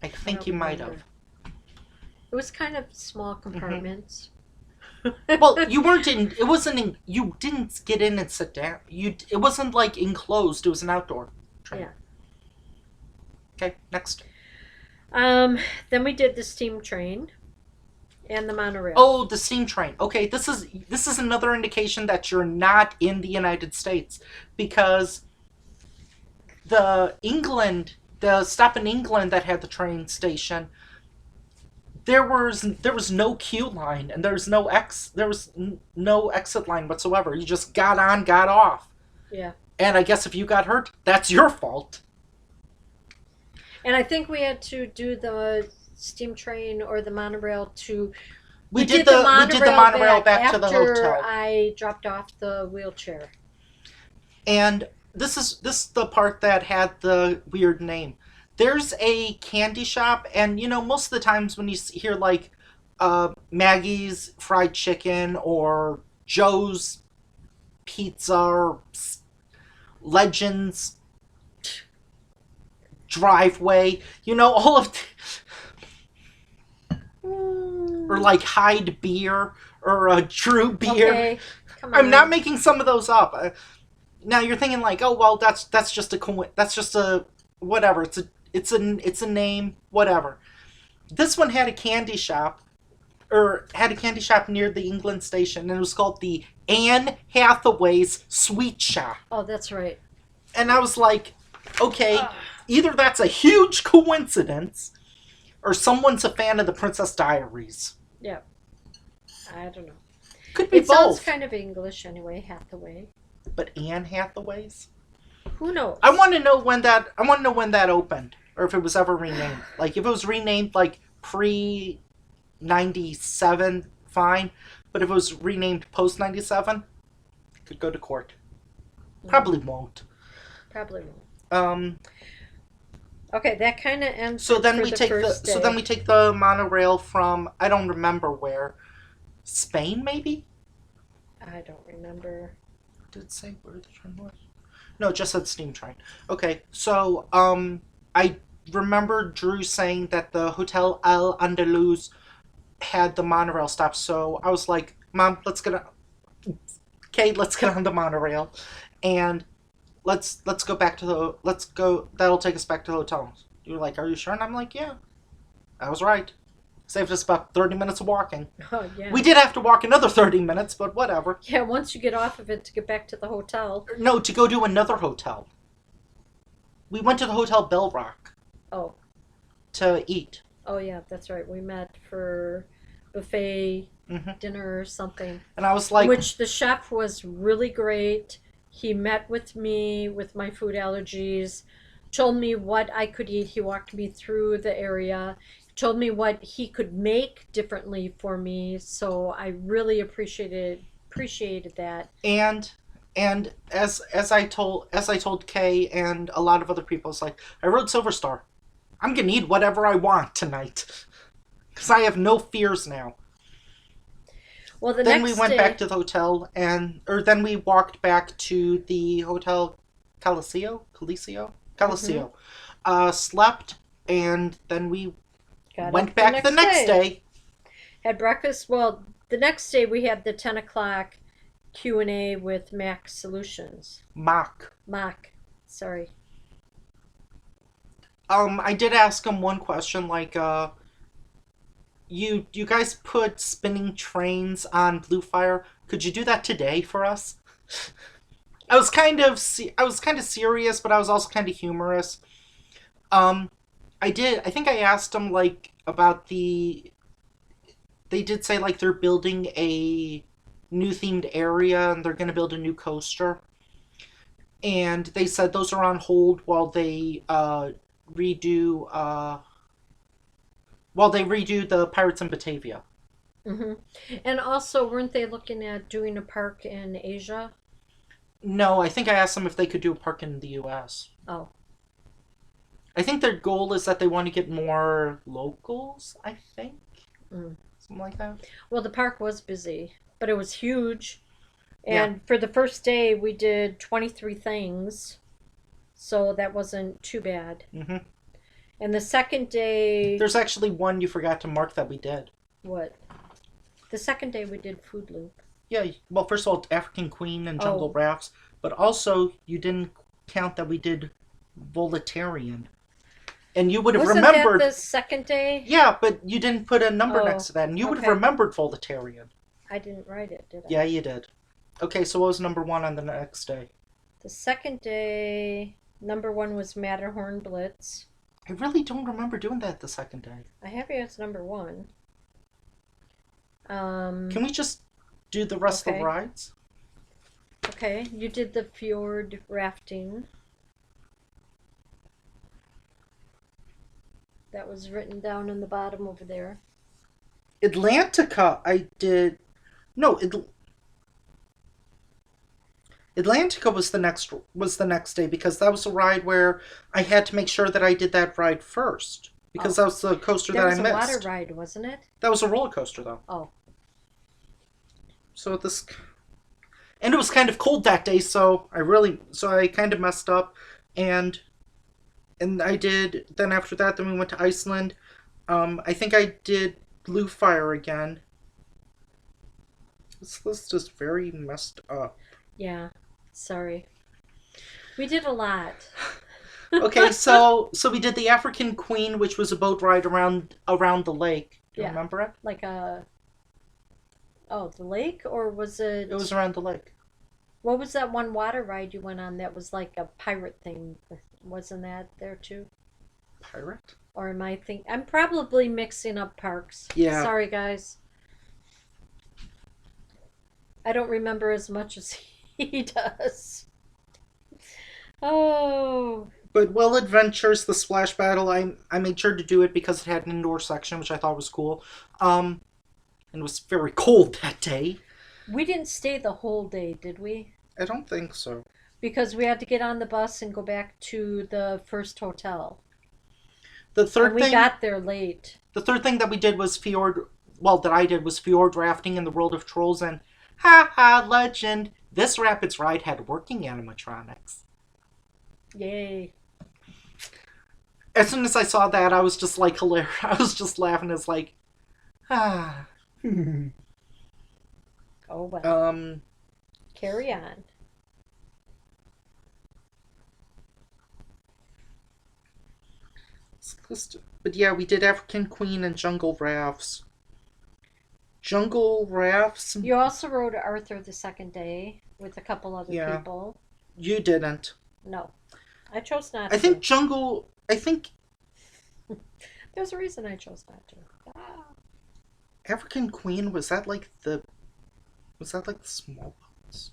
I I think don't you might have. remember. It was kind of small Hmm. compartments. Well, you weren't in. It wasn't in. You didn't get in and sit down. You. It wasn't like enclosed. It was an outdoor train. Yeah. Okay, next. Um, then we did the steam train and the monorail. Oh, the steam train. Okay, this is another indication that you're not in the United States because the stop in England that had the train station, there was no queue line and there was no exit line whatsoever. You just got on, got off. Yeah. And I guess if you got hurt, that's your fault. And I think we had to do the steam train or the monorail to. We did did the the monorail back to the after hotel. I dropped off the wheelchair. And this is the part that had the weird name. There's a candy shop, and most of the times when you hear like Maggie's fried chicken or Joe's pizza or Legends driveway, all of or like Hyde beer or Drew beer. Okay, come I'm not on. making some of those up. Now you're thinking like, oh well, that's just that's just a whatever. It's a name, whatever. This one had a candy shop, or had a candy shop near the England station, and it was called the Anne Hathaway's Sweet Shop. Oh, that's right. And I was like, okay, Ugh. either that's a huge coincidence, or someone's a fan of the Princess Diaries. Yeah, I don't know. Could be It sounds both. kind of English anyway, Hathaway. But Anne Hathaway's. Who knows? I want to know when that. I want to know when that opened, or if it was ever renamed. Like if it was renamed like pre '97, fine. But if it was renamed post '97, could go to court. Probably won't. Probably won't. Um. Okay, that kind of ends So it then for we the take the. first So day. then we take the monorail from I don't remember where. Spain maybe. I don't remember. Did it say where the train was? No, it just said steam train. Okay, so I remember Drew saying that the Hotel Al Andalus had the monorail stop. So I was like, Mom, let's get on the monorail, and let's go back to the let's go. That'll take us back to the hotel. You were like, are you sure? And I'm like, yeah, I was right. Saved us about 30 minutes of walking. Oh, yeah. We did have to walk another 30 minutes, but whatever. Yeah, once you get off of it to get back to the hotel. No, to go to another hotel. We went to the Hotel Bell Rock Oh, to eat. oh yeah, that's right. We met for buffet Hmm. dinner or something. And I was like, Which the chef was really great. He met with me with my food allergies, told me what I could eat. He walked me through the area, told me what he could make differently for me. So I really appreciated that. And as I told Kay and a lot of other people, it's like I rode Silver Star. I'm gonna eat whatever I want tonight because I have no fears now. Well, the Then we next went back day, to the hotel, or then we walked back to the hotel hmm Coliseo. Slept, and then we got went up the back the next next day, day. had breakfast. Well, the next day we had the 10 o'clock Q&A with Mac Solutions. Mock. Mac, sorry. I did ask him one question, like, you guys put spinning trains on Blue Fire. Could you do that today for us? I was kind of serious, but I was also kind of humorous. Um, I did. I think I asked him like about the. They did say like they're building a new themed area and they're going to build a new coaster, and they said those are on hold redo uh while they redo the Pirates in Batavia. hmm And also, weren't they looking at doing a park in Asia? No, I think I asked them if they could do a park in the U.S. Oh, I think their goal is that they want to get more locals. I think mm. something like that. Well, the park was busy, but it was huge. Yeah. And for the first day, we did 23 things, so that wasn't too bad. hmm And the second day, There's actually one you forgot to mark that we did. what? The second day we did Food Loop. Yeah. Well, first of all, African Queen and Jungle Oh, Rafts, but also you didn't count that we did Voletarian, and you would have wasn't that remembered. the second day? Yeah, but you didn't put a number Oh, next to that, and you would have okay. remembered Voletarian. I didn't write it, did I? Yeah, you did. Okay, so what was number one on the next day? The second day, number one was Matterhorn Blitz. I really don't remember doing that the second day. I have you as number one. Can we just do the rest of Okay. the rides? Okay, you did the fjord rafting. That was written down in the bottom over there. Atlantica, I did. No, Atlantica was the next day because that was a ride where I had to make sure that I did that ride first because Oh, that was the coaster that that was I a water missed. ride, wasn't it? That was a roller coaster though. Oh, So this and it was kind of cold that day, so I kind of messed up, and I did. Then after that, then we went to Iceland. I think I did Blue Fire again. This list is very messed up. yeah. Sorry. We did a lot. Okay, so we did the African Queen, which was a boat ride around the lake. Do you Yeah. remember it? Like a. Oh, the lake? Or was it. It was around the lake. What was that one water ride you went on that was like a pirate thing? Wasn't that there too? Pirate? Or am I think I'm probably mixing up parks. Yeah. Sorry guys. I don't remember as much as he does. Oh, But Well Adventures, the Splash Battle, I made sure to do it because it had an indoor section, which I thought was cool. And it was very cold that day. we didn't stay the whole day, did we? I don't think so. Because we had to get on the bus and go back to the first hotel. The And third we thing, got there late. the third thing that we did was that I did was fjord rafting in the World of Trolls, and ha ha, legend. This Rapids ride had working animatronics. Yay. As soon as I saw that, I was just like hilarious. I was just laughing as like, ah. Oh well. um, Carry on. but yeah, we did African Queen and Jungle Rafts. Jungle Rafts? You also rode Arthur the second day with a couple other Yeah. people. You didn't. No. I chose not I to. think Jungle. I think There's a reason I chose not to. Ah. African Queen was that like the. Was that like the small boats?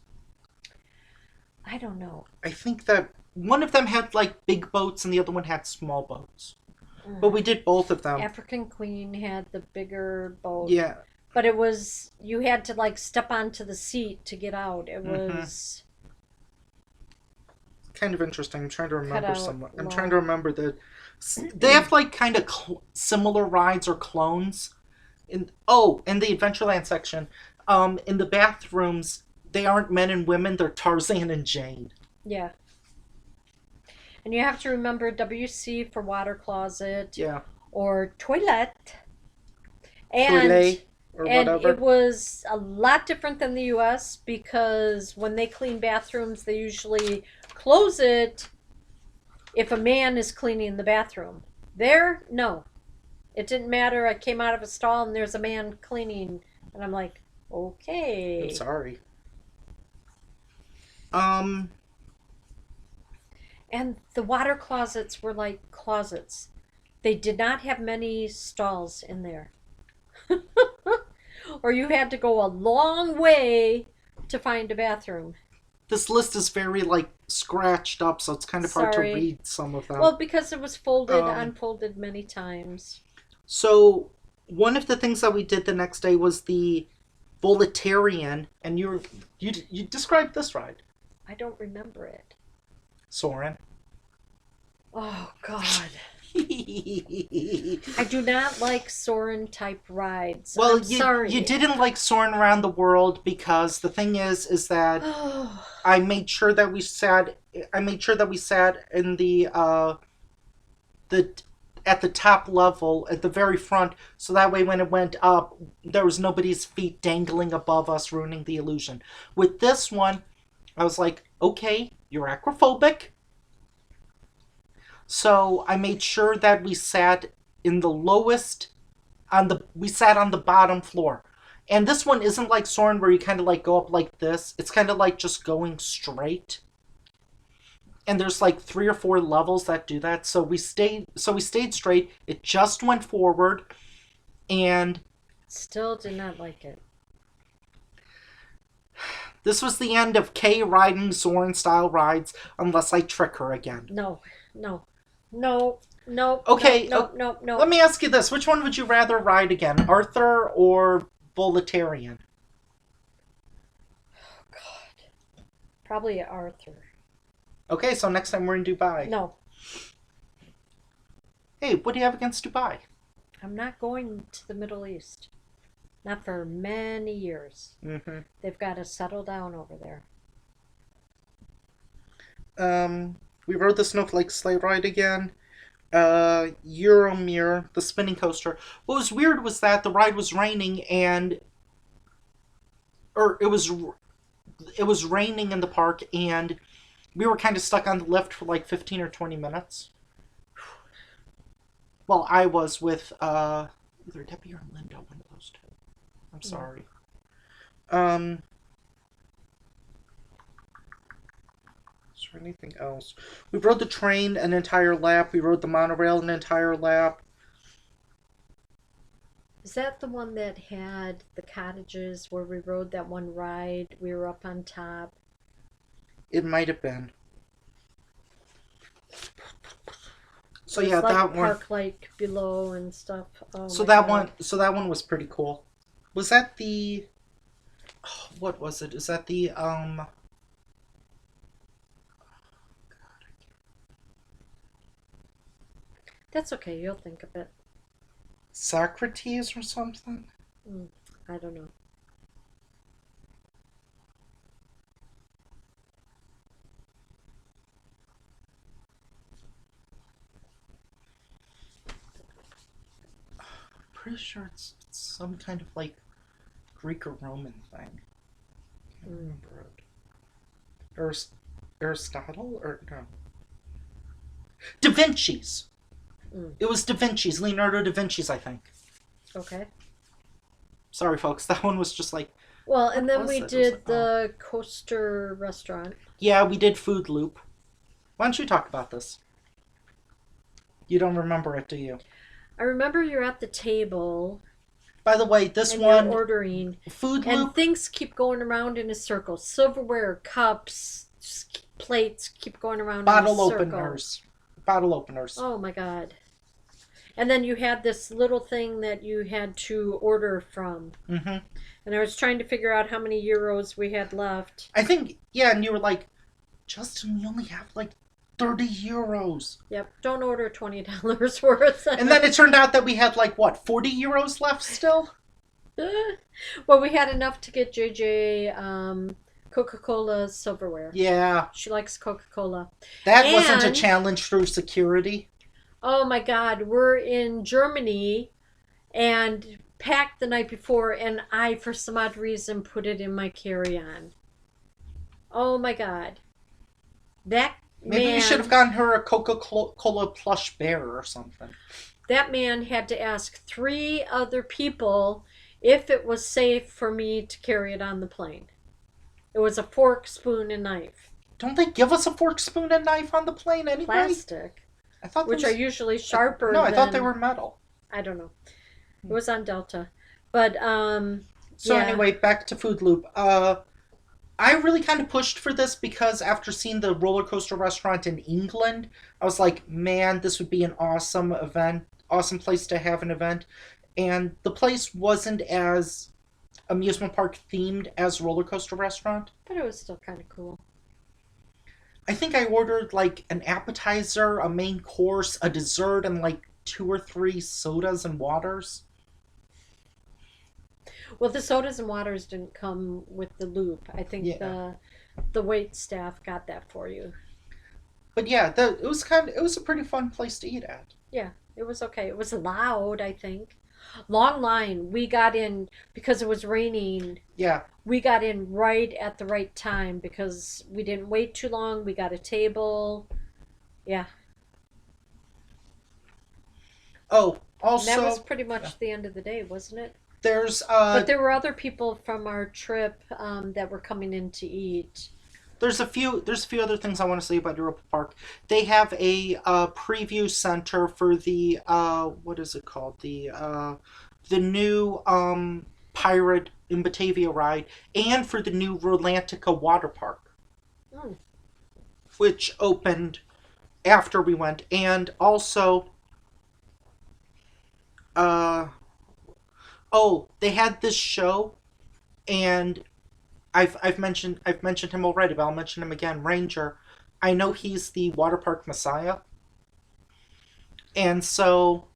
I don't know. I think that one of them had like big boats and the other one had small boats. but we did both of them. African Queen had the bigger boat. Yeah. But it was, you had to like step onto the seat to get out. It Mm-hmm. was Kind of interesting. I'm trying to cut remember out some. I'm long. trying to remember the. They have like kind of similar rides or clones. In the Adventureland section, in the bathrooms, they aren't men and women. They're Tarzan and Jane. Yeah. And you have to remember WC for water closet Yeah. or toilet. And Toilet or and whatever. it was a lot different than the US because when they clean bathrooms, they usually close it if a man is cleaning the bathroom. There, no. It didn't matter. I came out of a stall and there's a man cleaning, and I'm like, okay. I'm sorry. And the water closets were like closets. They did not have many stalls in there. Or you had to go a long way to find a bathroom. This list is very like scratched up, so it's kind of hard to Sorry. read some of them. Well, because it was folded, Um, unfolded many times. So one of the things that we did the next day was the Voletarian, and you described this ride, I don't remember it. Soren. Oh, God. I do not like Soren type rides. Well, I'm sorry. you didn't like Soren Around the World because the thing is that Oh, I made sure that we sat in the at the top level at the very front, so that way when it went up there was nobody's feet dangling above us ruining the illusion. With this one, I was like, okay, you're acrophobic, so I made sure that we sat in the lowest we sat on the bottom floor. And this one isn't like Soren where you kind of like go up like this. It's kind of like just going straight. And there's like 3 or 4 levels that do that. So we stayed straight. It just went forward, and still did not like it. this was the end of Kay riding Soren style rides unless I trick her again. No, no, no, no. Okay, no. Let me ask you this. Which one would you rather ride again? Arthur or Voletarian? Oh, God. Probably Arthur. Okay, so next time we're in Dubai. No, Hey, what do you have against Dubai? I'm not going to the Middle East. Not for many years. Mm-hmm. They've got to settle down over there. We rode the Snowflake sleigh ride again. Euromir, the spinning coaster. What was weird was that the ride was raining it was raining in the park, and we were kind of stuck on the lift for like 15 or 20 minutes. Well, I was with either Debbie or Linda, one of those two. I'm sorry. Is there anything else? We rode the train an entire lap. We rode the monorail an entire lap. Is that the one that had the cottages where we rode that one ride? We were up on top. It might have been. So There's yeah, like that one. park like below and stuff. Oh So my that God. one was pretty cool. Was that the? Oh, what was it? Is that the That's okay. You'll think of it. Socrates or something? I don't know. Pretty sure it's some kind of like Greek or Roman thing. Can't remember it. Aristotle or no? Da Vinci's. It was Da Vinci's, Leonardo da Vinci's, I think. Okay. Sorry, folks. That one was just like. Well, and What then was we it? It was did like, the coaster restaurant. Yeah, we did Food Loop. Why don't you talk about this? You don't remember it, do you? I remember you're at the table By the way, this and one, you're ordering, Food and Loop, things keep going around in a circle. Silverware, cups, plates keep going around in a bottle circle. openers. Bottle openers. Oh my God. And then you had this little thing that you had to order from. Mm-hmm. And I was trying to figure out how many euros we had left. I think, yeah, and you were like, Justin, we only have like 30 euros. Yep, don't order $20 worth. And then it turned out that we had like, what, 40 euros left still? Well, we had enough to get JJ Coca-Cola silverware. Yeah. She likes Coca-Cola. That wasn't a And- challenge through security. Oh my God, we're in Germany and packed the night before, and I, for some odd reason, put it in my carry-on. Oh my God. That Maybe man, we should have gotten her a Coca-Cola plush bear or something. that man had to ask 3 other people if it was safe for me to carry it on the plane. It was a fork, spoon, and knife. Don't they give us a fork, spoon, and knife on the plane anyway? Plastic, I thought which those... are usually sharper. No, I thought they than- were metal. I don't know. It was on Delta, but So yeah. anyway, back to Food Loop. I really kind of pushed for this because after seeing the roller coaster restaurant in England, I was like, man, this would be an awesome event, awesome place to have an event. And the place wasn't as amusement park themed as roller coaster restaurant. But it was still kind of cool. I think I ordered like an appetizer, a main course, a dessert, and like 2 or 3 sodas and waters. Well, the sodas and waters didn't come with the loop. I think Yeah. the wait staff got that for you. But yeah, it was a pretty fun place to eat at. Yeah, it was okay. It was loud, I think. Long line. We got in because it was raining. Yeah. We got in right at the right time because we didn't wait too long. We got a table. Yeah. Oh, And also that was pretty much the end of the day, wasn't it? there's But there were other people from our trip that were coming in to eat. there's a few other things I want to say about Europa Park. They have a preview center for the what is it called, the new Pirate in Batavia ride, and for the new Rolantica water park, Mm. which opened after we went, and also oh, they had this show, and I've mentioned him already, but I'll mention him again. Ranger. I know he's the water park messiah, and so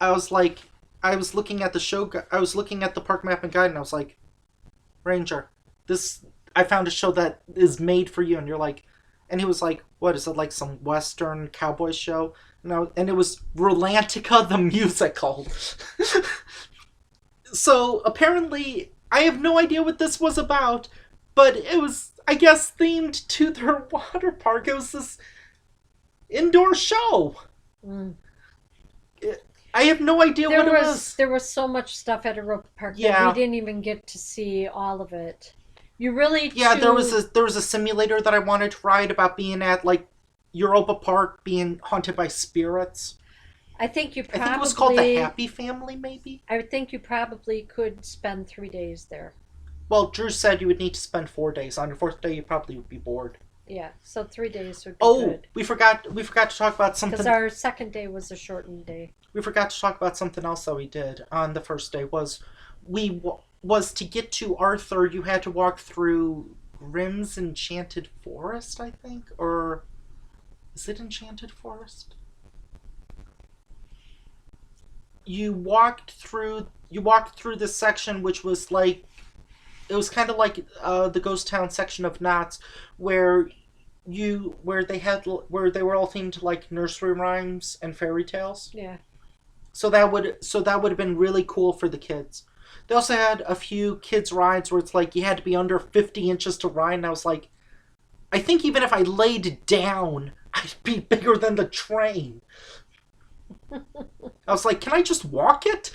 I was like, I was looking at the show. I was looking at the park map and guide, and I was like, Ranger, this I found a show that is made for you. And you're like, and he was like, what is it, like some Western cowboy show? And it was Rolantica the musical. So apparently, I have no idea what this was about, but it was, I guess, themed to their water park. It was this indoor show. Mm. I have no idea what it was. There was so much stuff at Europa Park that Yeah. we didn't even get to see all of it. You really Yeah, there too- was a simulator that I wanted to ride about being at like Europa Park, being haunted by spirits. I think you I probably think it was called the Happy Family, maybe. I think you probably could spend 3 days there. Well, Drew said you would need to spend 4 days. On your 4th day, you probably would be bored. Yeah, so 3 days would be Oh, good. we forgot to talk about Because something. our second day was a shortened day. We forgot to talk about something else that we did on the first day. Was to get to Arthur, you had to walk through Grimm's Enchanted Forest, I think, or is it Enchanted Forest? You walked through this section, which was like, it was kind of like the Ghost Town section of Knott's, where they were all themed to like nursery rhymes and fairy tales. Yeah. So that would have been really cool for the kids. They also had a few kids rides where it's like you had to be under 50 inches to ride, and I was like, I think even if I laid down, I'd be bigger than the train. I was like, can I just walk it?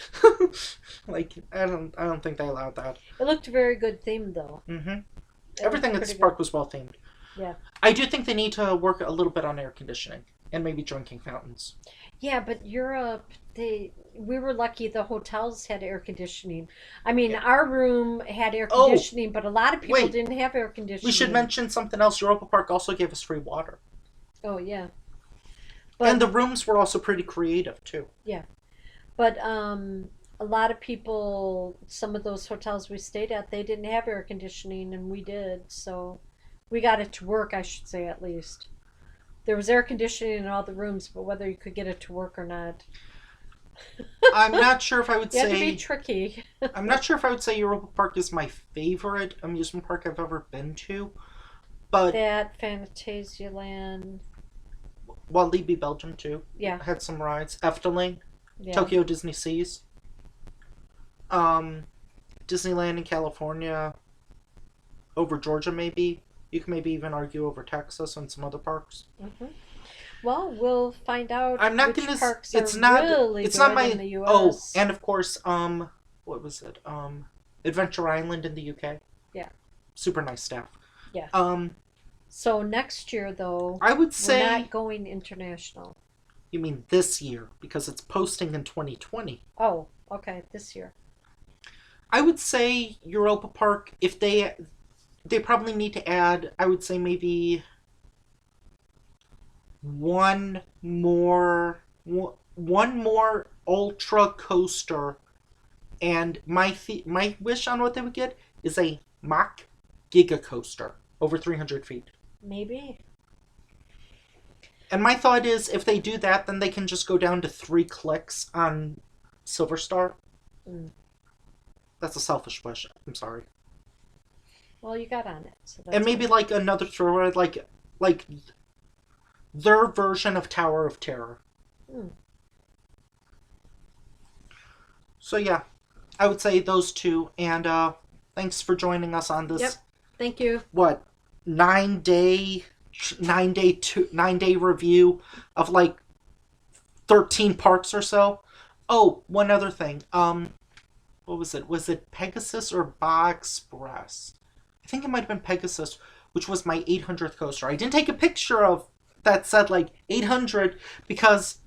Like, I don't think they allowed that. It looked very good themed though. Mm-hmm. It Everything at looked this pretty park was well themed. Yeah. I do think they need to work a little bit on air conditioning and maybe drinking fountains. Yeah, but Europe, we were lucky the hotels had air conditioning. I mean, Yeah. our room had air Oh, conditioning, but a lot of people wait. didn't have air conditioning. We should mention something else. Europa Park also gave us free water. Oh, yeah. And the rooms were also pretty creative too. yeah, but a lot of people, some of those hotels we stayed at, they didn't have air conditioning, and we did. So we got it to work, I should say, at least. There was air conditioning in all the rooms, but whether you could get it to work or not, I'm not sure if I would you had to be say tricky. I'm not sure if I would say Europa Park is my favorite amusement park I've ever been to, but That Fantasyland, Walibi Belgium too yeah, had some rides. Efteling, yeah. Tokyo Disney Seas, um, Disneyland in California, over Georgia maybe. You can maybe even argue over Texas and some other parks. hmm Well, we'll find out I'm not which gonna. parks It's are not. really It's good not my. in the Oh, U.S. and of course, what was it? Adventure Island in the UK. Yeah. Super nice staff. Yeah. Um, So next year, though, I would we're say. not going international. You mean this year because it's posting in 2020. Oh, okay, this year. I would say Europa Park. If they probably need to add. I would say maybe one more ultra coaster, and my wish on what they would get is a Mach Giga coaster over 300 feet. Maybe. And my thought is, if they do that, then they can just go down to 3 clicks on Silver Star. Mm. That's a selfish wish. I'm sorry. Well, you got on it, so that's And maybe good. like another throw ride, like their version of Tower of Terror. Mm. So yeah, I would say those two. And thanks for joining us on this. Yep. Thank you. What 9 day review of like 13 parks or so. Oh, one other thing. What was it? Was it Pegasus or Ba Express? I think it might have been Pegasus, which was my 800th coaster. I didn't take a picture of that said like 800 because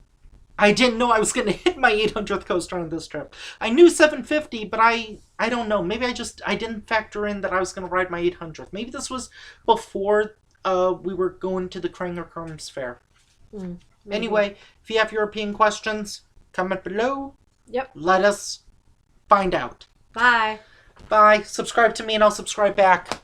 I didn't know I was going to hit my 800th coaster on this trip. I knew 750, but I don't know. Maybe I didn't factor in that I was going to ride my 800th. Maybe this was before we were going to the Kranger Kerms Fair. Mm, maybe. Anyway, if you have European questions, comment below. Yep. Let us find out. Bye. Bye. Subscribe to me and I'll subscribe back.